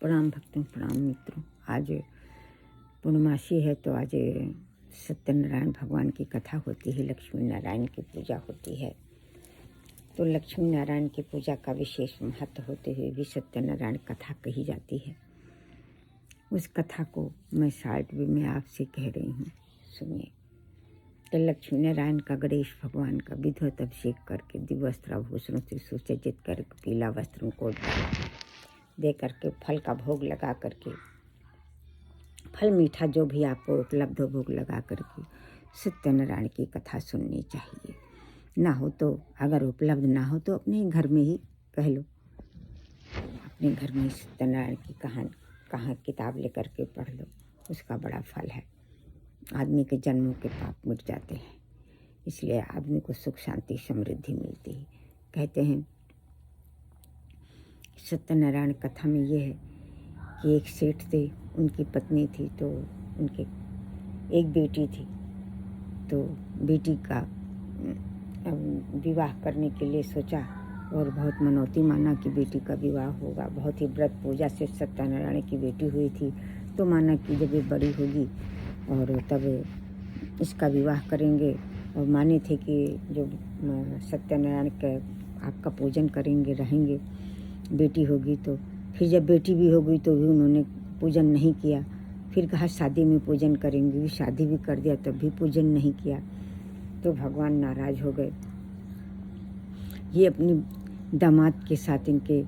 प्रणाम भक्तों, प्रणाम मित्रों। आज पूर्णमासी है तो आज सत्यनारायण भगवान की कथा होती है, लक्ष्मी नारायण की पूजा होती है। तो लक्ष्मी नारायण की पूजा का विशेष महत्व होते हुए भी सत्यनारायण कथा कही जाती है। उस कथा को मैं शार्ट में आपसे कह रही हूँ, सुनिए। तो लक्ष्मी नारायण का गणेश भगवान का विधिवत अभिषेक करके दिव्य वस्त्राभूषणों से सुसज्जित कर पीला वस्त्रों को दे करके फल का भोग लगा करके, फल मीठा जो भी आपको उपलब्ध हो भोग लगा करके सत्यनारायण की कथा सुननी चाहिए। ना हो तो, अगर उपलब्ध ना हो तो अपने घर में ही कह लो, अपने घर में ही सत्यनारायण की कहाँ किताब लेकर के पढ़ लो, उसका बड़ा फल है। आदमी के जन्मों के पाप मिट जाते हैं, इसलिए आदमी को सुख शांति समृद्धि मिलती है। कहते हैं सत्यनारायण कथा में ये है कि एक सेठ थे, उनकी पत्नी थी, तो उनके एक बेटी थी। तो बेटी का विवाह करने के लिए सोचा और बहुत मनौती माना कि बेटी का विवाह होगा। बहुत ही व्रत पूजा से सत्यनारायण की बेटी हुई थी, तो माना कि जब ये बड़ी होगी और तब इसका विवाह करेंगे। और माने थे कि जो सत्यनारायण का आपका पूजन करेंगे, रहेंगे, बेटी होगी तो। फिर जब बेटी भी हो गई तो भी उन्होंने पूजन नहीं किया। फिर कहा शादी में पूजन करेंगे, शादी भी कर दिया तब भी पूजन नहीं किया। तो भगवान नाराज हो गए। ये अपनी दामाद के साथ, इनके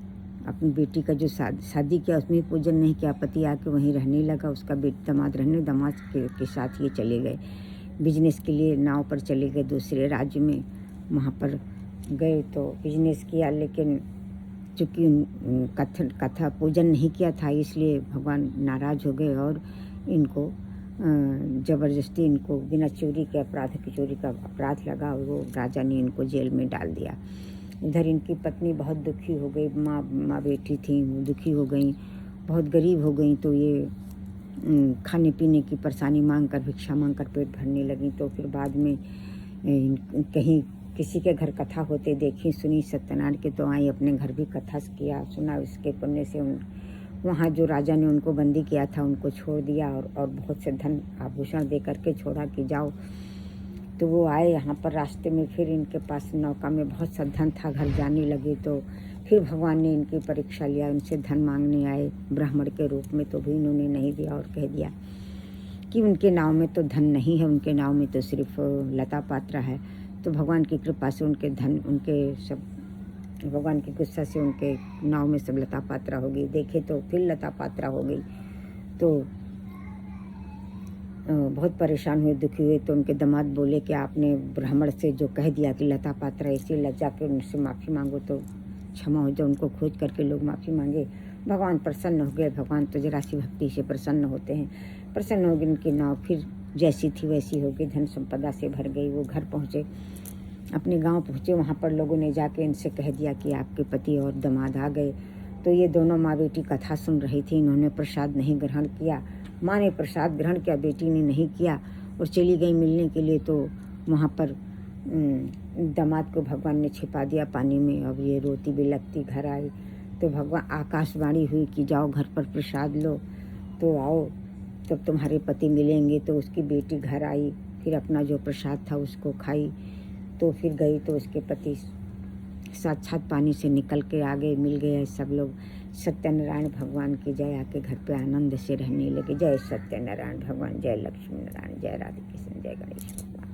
अपनी बेटी का जो शादी किया उसमें पूजन नहीं किया। पति आके वहीं रहने लगा, उसका दामाद के साथ ये चले गए बिजनेस के लिए। नाव पर चले गए दूसरे राज्य में, वहाँ पर गए तो बिजनेस किया। लेकिन चूँकि कथा पूजन नहीं किया था, इसलिए भगवान नाराज हो गए और इनको ज़बरदस्ती इनको बिना चोरी के चोरी का अपराध लगा और वो राजा ने इनको जेल में डाल दिया। इधर इनकी पत्नी बहुत दुखी हो गई, माँ बेटी थी, दुखी हो गई, बहुत गरीब हो गई। तो ये खाने पीने की परेशानी मांग कर, भिक्षा मांग कर पेट भरने लगी। तो फिर बाद में कहीं किसी के घर कथा होते देखी सुनी सत्यनारायण के, तो आई अपने घर भी कथा किया, सुना। उसके पुण्य से वहाँ जो राजा ने उनको बंदी किया था उनको छोड़ दिया और बहुत से धन आभूषण दे करके छोड़ा कि जाओ। तो वो आए यहाँ पर रास्ते में, फिर इनके पास नौका में बहुत सा धन था, घर जाने लगे। तो फिर भगवान ने इनकी परीक्षा लिया, उनसे धन मांगने आए ब्राह्मण के रूप में, तो भी इन्होंने नहीं दिया और कह दिया कि उनके नाव में तो धन नहीं है, उनके नाव में तो सिर्फ लता पात्रा है। तो भगवान की कृपा से उनके धन, उनके सब, भगवान की गुस्सा से उनके नाव में सब लता पात्रा हो गई। देखे तो फिर लता पात्रा हो गई। तो बहुत परेशान हुए, दुखी हुए। तो उनके दामाद बोले कि आपने ब्राह्मण से जो कह दिया कि लता पात्रा, इसी लज्जा के उनसे माफ़ी मांगो तो क्षमा हो जाए। उनको खोज करके लोग माफ़ी मांगे, भगवान प्रसन्न हो गए। भगवान तो जरा सी भक्ति से प्रसन्न होते हैं। प्रसन्न हो गई, उनकी नाव फिर जैसी थी वैसी हो गई, धन संपदा से भर गई। वो घर पहुँचे, अपने गांव पहुँचे। वहाँ पर लोगों ने जाके इनसे कह दिया कि आपके पति और दामाद आ गए। तो ये दोनों माँ बेटी कथा सुन रही थी, इन्होंने प्रसाद नहीं ग्रहण किया। माँ ने प्रसाद ग्रहण किया, बेटी ने नहीं किया और चली गई मिलने के लिए। तो वहाँ पर दामाद को भगवान ने छिपा दिया पानी में। अब ये रोती बिलखती घर आई तो भगवान आकाशवाणी हुई कि जाओ घर पर प्रसाद लो, तो आओ तब तुम्हारे पति मिलेंगे। तो उसकी बेटी घर आई, फिर अपना जो प्रसाद था उसको खाई। तो फिर गई तो उसके पति साक्षात पानी से निकल के आगे मिल गए। सब लोग सत्यनारायण भगवान की जय, आके घर पे आनंद से रहने लगे। जय सत्यनारायण भगवान, जय लक्ष्मी नारायण, जय राधे कृष्ण, जय गणेश भगवान।